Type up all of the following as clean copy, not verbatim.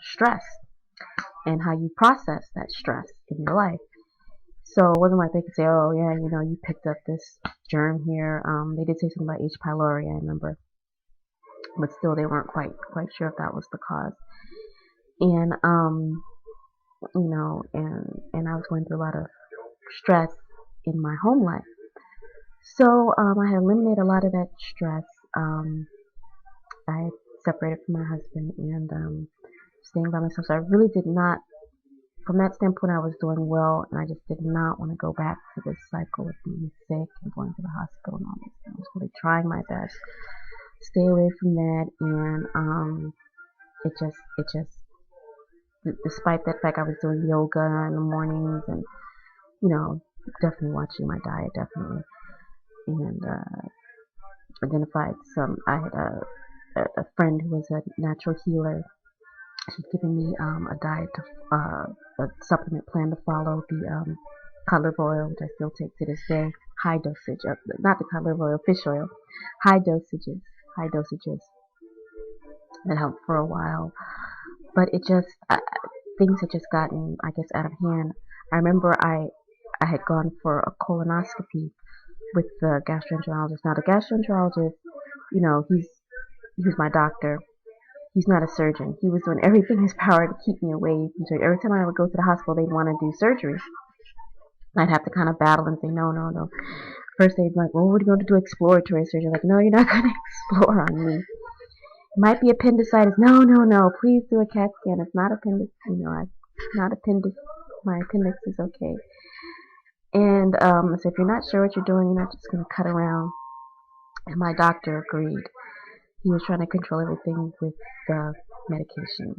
stress and how you process that stress in your life. So it wasn't like they could say, oh yeah, you picked up this germ here. They did say something about H. pylori, I remember, but still they weren't quite sure if that was the cause. And and I was going through a lot of stress in my home life. So I had eliminated a lot of that stress. I had separated from my husband and staying by myself. So I really did not, from that standpoint, I was doing well, and I just did not want to go back to this cycle of being sick and going to the hospital and all this. I was really trying my best, stay away from that, and despite that fact, I was doing yoga in the mornings, and you know, definitely watching my diet, definitely, and identified some. I had a friend who was a natural healer. She'd given me a diet, a supplement plan to follow, the cod liver oil, which I still take to this day, high dosage, not the cod liver oil, fish oil, high dosages, that helped for a while, but it just, things had just gotten, I guess, out of hand. I remember I had gone for a colonoscopy with the gastroenterologist. Now the gastroenterologist, he's my doctor. He's not a surgeon. He was doing everything in his power to keep me away from surgery. Every time I would go to the hospital, they'd want to do surgery. I'd have to kind of battle and say, no, no, no. First they'd be like, well, we're going to do exploratory surgery. Like, no, you're not going to explore on me. It might be appendicitis. No, no, no. Please do a CAT scan. It's not appendix. Not appendix. My appendix is okay. And so if you're not sure what you're doing, you're not just going to cut around. And my doctor agreed. He was trying to control everything with the medication.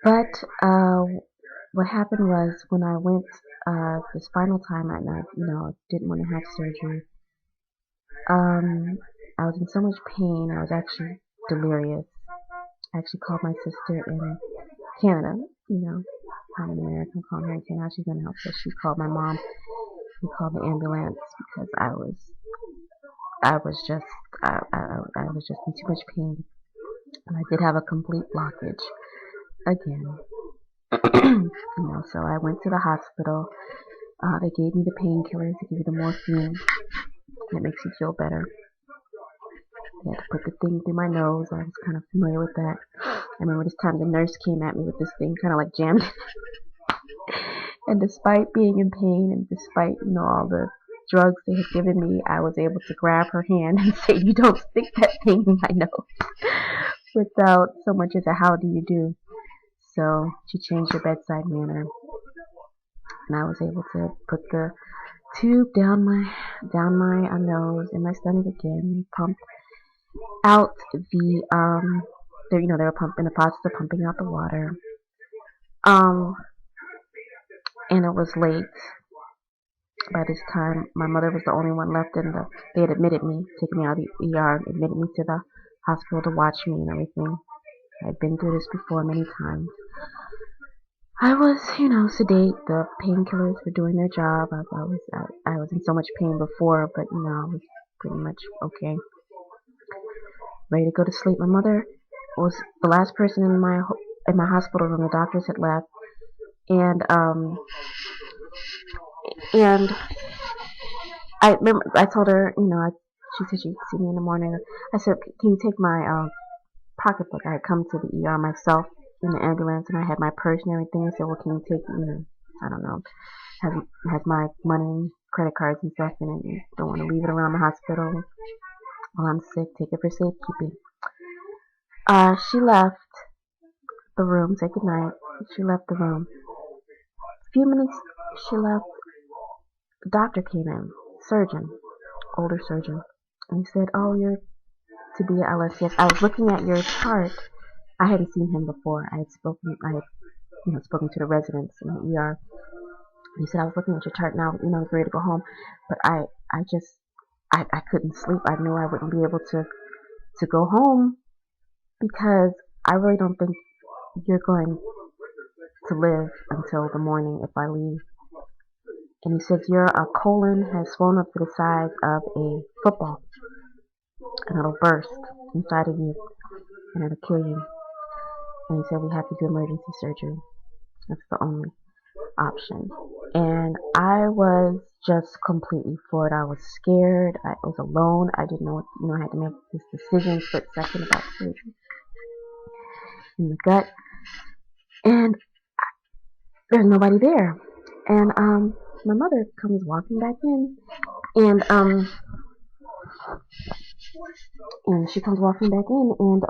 But what happened was when I went this final time and I, didn't want to have surgery, I was in so much pain. I was actually delirious. I actually called my sister in Canada. I'm an American, calling her in Canada. She's gonna help us. She called my mom. We called the ambulance because I was just in too much pain, and I did have a complete blockage again. So I went to the hospital. They gave me the painkillers. They gave me the morphine. That makes you feel better. They had to put the thing through my nose. I was kind of familiar with that. I remember this time the nurse came at me with this thing, kind of like jammed. And despite being in pain and despite, all the drugs they had given me, I was able to grab her hand and say, you don't stick that thing in my nose, without so much as a how do you do. So she changed her bedside manner, and I was able to put the tube down my nose and my stomach again. They pumped out they were in the process of pumping out the water. And it was late. By this time, my mother was the only one left they had admitted me, taken me out of the ER, admitted me to the hospital to watch me and everything. I'd been through this before many times. I was, sedate. The painkillers were doing their job. I was in so much pain before, but I was pretty much okay, ready to go to sleep. My mother was the last person in my hospital room. The doctors had left, and I remember I told her, she said she'd see me in the morning. I said, can you take my pocketbook? I had come to the ER myself in the ambulance, and I had my purse and everything. I said, well, can you take, I don't know, has my money, credit cards and stuff in it. You don't want to leave it around the hospital while I'm sick. Take it for safekeeping. She left the room, said goodnight. She left the room. A few minutes she left, the doctor came in, surgeon, older surgeon, and he said, oh, you're to be at LSCS. I was looking at your chart. I hadn't seen him before. I had spoken to the residents in the ER. He said, I was looking at your chart now, I was ready to go home, but I couldn't sleep. I knew I wouldn't be able to go home because I really don't think you're going to live until the morning if I leave. And he said, your colon has swollen up to the size of a football, and it'll burst. inside of you and it'll kill you. And he said we have to do emergency surgery. That's the only option. And I was just completely floored. I was scared. I was alone. I didn't know what, I had to make this decision split second about surgery in the gut. And there's nobody there. And my mother comes walking back in, and she comes walking back in, and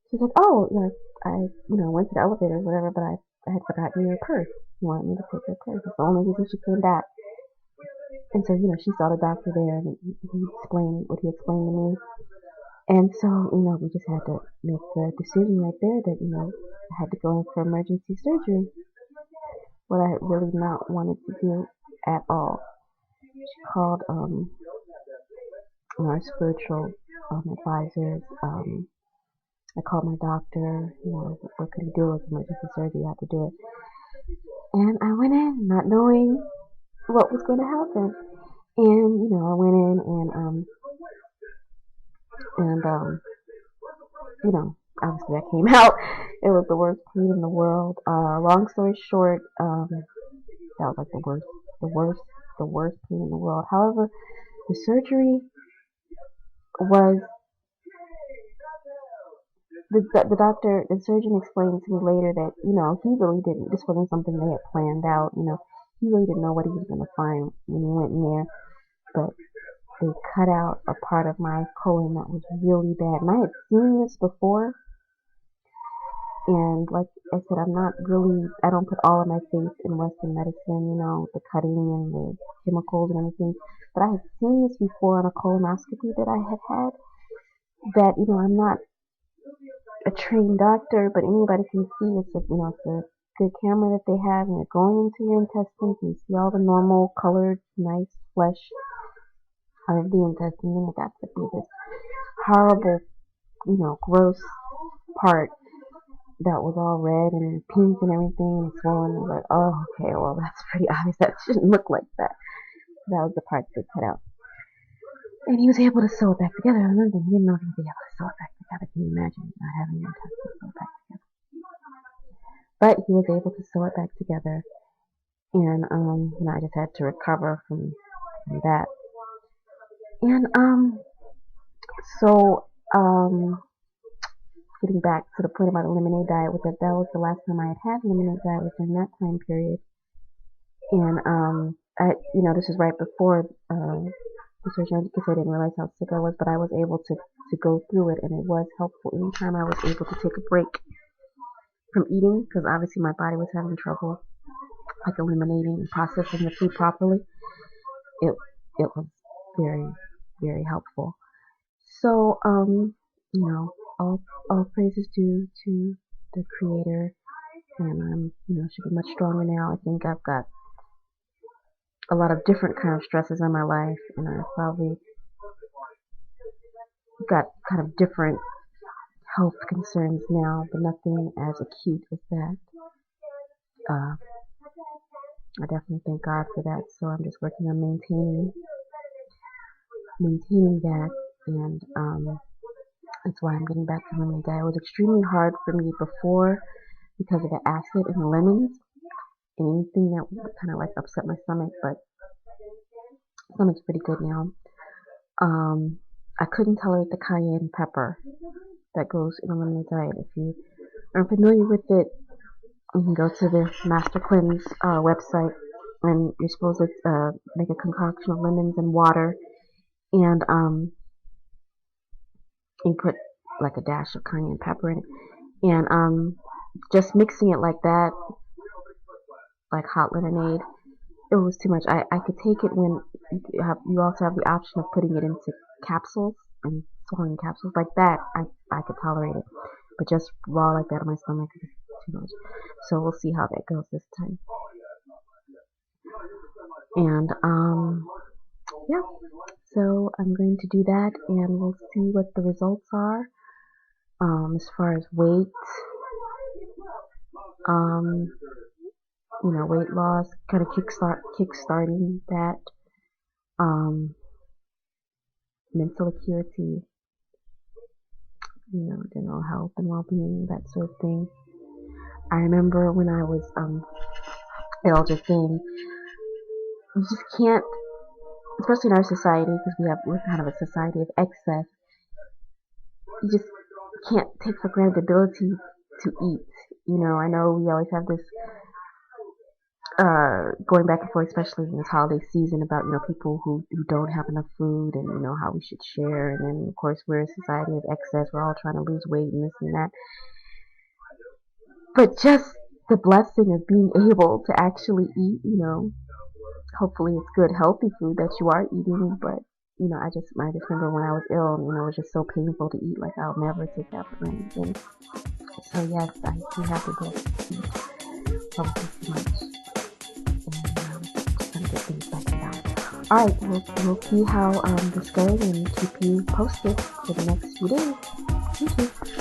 she's like, oh, I went to the elevator or whatever, but I had forgotten your purse. You wanted me to take your purse. That's the only reason she came back. And so, she saw the doctor there, and he explained what he explained to me. And so, we just had to make the decision right there that, I had to go in for emergency surgery, what I had really not wanted to do at all. She called our spiritual advisors. I called my doctor. What could he do with emergency surgery? I had to do it. And I went in not knowing what was going to happen. And I went in and obviously I came out. It was the worst pain in the world. Long story short, that was like the worst pain in the world. However, the surgery was the surgeon explained to me later that, he really didn't, this wasn't something they had planned out, he really didn't know what he was going to find when he went in there, but they cut out a part of my colon that was really bad. And I had seen this before, and like I said, I don't put all of my faith in Western medicine, the cutting and the chemicals and everything, but I had seen this before on a colonoscopy that I had, that, I'm not a trained doctor, but anybody can see it's a good camera that they have, and you're going into your intestines and you see all the normal colored, nice flesh of the intestine, and it got to be this horrible, gross part that was all red and pink and everything and swollen. I was like, oh, okay, well, that's pretty obvious. That shouldn't look like that. That was the part they cut out. And he was able to sew it back together. Another thing, he didn't know if he'd be able to sew it back together. Can you imagine not having your intestines sewn back together? But he was able to sew it back together. And, I just had to recover from that. And, so, getting back to the point about the lemonade diet, that was the last time I had lemonade diet was during that time period. And, this is right before, the surgery, because I didn't realize how sick I was, but I was able to go through it, and it was helpful. Anytime I was able to take a break from eating, because obviously my body was having trouble, like eliminating and processing the food properly, it was very, very helpful. So, all praise is due to the Creator, and I'm, should be much stronger now. I think I've got a lot of different kind of stresses in my life, and I probably got kind of different health concerns now, but nothing as acute as that. I definitely thank God for that. So I'm just working on maintaining that, and that's why I'm getting back to lemonade diet. It was extremely hard for me before because of the acid in the lemons and anything that would kind of like upset my stomach, but stomach's pretty good now. I couldn't tolerate the cayenne pepper that goes in a lemonade diet. If you aren't familiar with it, you can go to the Master Cleanse website, and you're supposed to make a concoction of lemons and water, and you put like a dash of cayenne pepper in it, and just mixing it like that, like hot lemonade, it was too much. I could take it when you also have the option of putting it into capsules and swallowing capsules like that. I could tolerate it, but just raw like that on my stomach is too much. So we'll see how that goes this time. And yeah, so I'm going to do that, and we'll see what the results are. As far as weight, weight loss, kind of kickstarting that, mental acuity, general health and well-being, that sort of thing. I remember when I was ill, just saying, you just can't, especially in our society, because we're kind of a society of excess. You just can't take for granted the ability to eat. I know we always have this going back and forth, especially in this holiday season, about people who don't have enough food, and how we should share. And then of course we're a society of excess. We're all trying to lose weight and this and that. But just the blessing of being able to actually eat, hopefully it's good, healthy food that you are eating. But I just remember when I was ill, and it was just so painful to eat. Like, I'll never take that for granted. So yes, I do have the blessing to eat probably too much, and just trying to get things back in balance. All right, we'll see how this goes, and keep you posted for the next few days. Thank you.